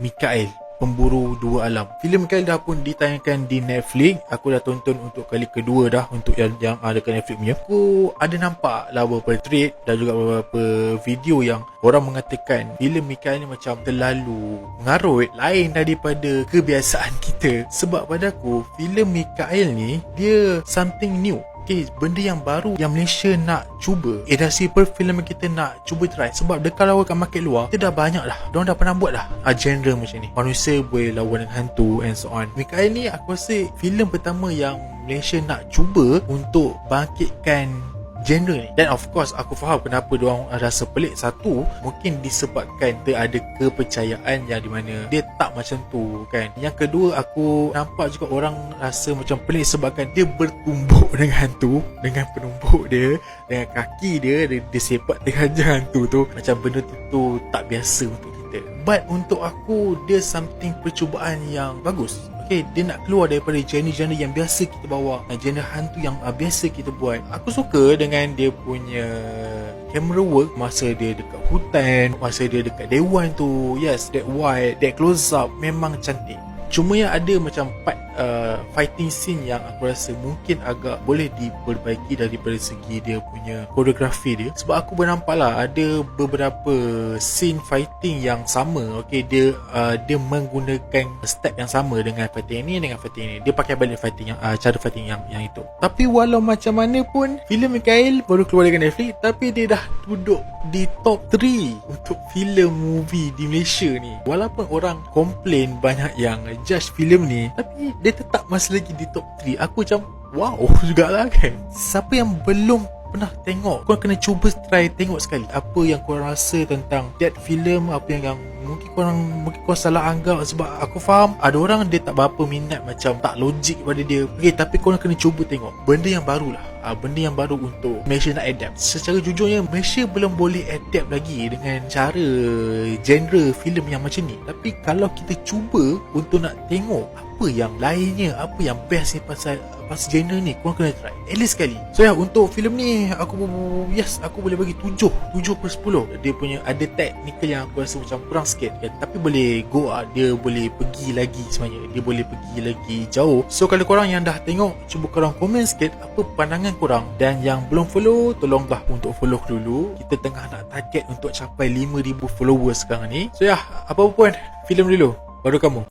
Mikael, Pemburu Dua Alam. Filem Mikael dah pun ditayangkan di Netflix. Aku dah tonton untuk kali kedua dah untuk yang ada kat Netflix punya. Aku ada nampak lah beberapa tweet dan juga beberapa video yang orang mengatakan filem Mikael ni macam terlalu mengarut, lain daripada kebiasaan kita. Sebab pada aku, filem Mikael ni dia something new. Okay, benda yang baru yang Malaysia nak cuba. Industri perfilman kita nak cuba try. Sebab dekat lawan kat market luar, kita dah banyak dah. Diorang dah pernah buat dah genre macam ni. Manusia boleh lawan dengan hantu and so on. Mikael ni aku rasa filem pertama yang Malaysia nak cuba untuk bangkitkan genre ni. Dan of course aku faham kenapa diorang rasa pelik. Satu, mungkin disebabkan dia ada kepercayaan yang di mana dia tak macam tu kan. Yang kedua, aku nampak juga orang rasa macam pelik sebabkan dia bertumbuk dengan hantu, dengan penumbuk dia, dengan kaki dia sepak dengan hantu tu. Macam benda tu tak biasa untuk kita. But untuk aku, dia something percubaan yang bagus. Okay, dia nak keluar daripada genre-genre yang biasa kita bawa, genre hantu yang biasa kita buat. Aku suka dengan dia punya camera work masa dia dekat hutan, masa dia dekat dewan tu. Yes, that wide, that close up memang cantik. Cuma yang ada macam part fighting scene yang aku rasa mungkin agak boleh diperbaiki daripada segi dia punya koreografi dia. Sebab aku bernampak lah ada beberapa scene fighting yang sama. Okay, dia menggunakan step yang sama dengan fighting ni, dengan fighting ni. Dia pakai balik fighting yang cara fighting yang itu. Tapi walau macam mana pun, filem Mikael baru keluar dari Netflix, tapi dia dah duduk di top 3 untuk filem movie di Malaysia ni. Walaupun orang komplain banyak yang judge filem ni, tapi dia tetap masih lagi di top 3. Aku macam wow jugalah kan. Siapa yang belum pernah tengok, korang kena cuba try tengok sekali apa yang korang rasa tentang that film. Apa yang mungkin korang salah anggap. Sebab aku faham ada orang dia tak berapa minat, macam tak logik pada dia. Okay, tapi korang kena cuba tengok benda yang baru lah. Benda yang baru untuk Malaysia nak adapt. Secara jujurnya, Malaysia belum boleh adapt lagi dengan cara genre filem yang macam ni. Tapi kalau kita cuba untuk nak tengok apa yang lainnya, apa yang best ni pasal genre ni, korang kena try at least sekali. So untuk filem ni aku boleh bagi 7 per 10. Dia punya ada technical yang aku rasa macam kurang sikit kan, tapi boleh go dia boleh pergi lagi sebenarnya. Dia boleh pergi lagi jauh. So kalau korang yang dah tengok, cuba korang komen sikit apa pandangan korang. Dan yang belum follow, tolonglah untuk follow dulu. Kita tengah nak target untuk capai 5,000 followers sekarang ni. So apa pun, filem dulu baru kamu.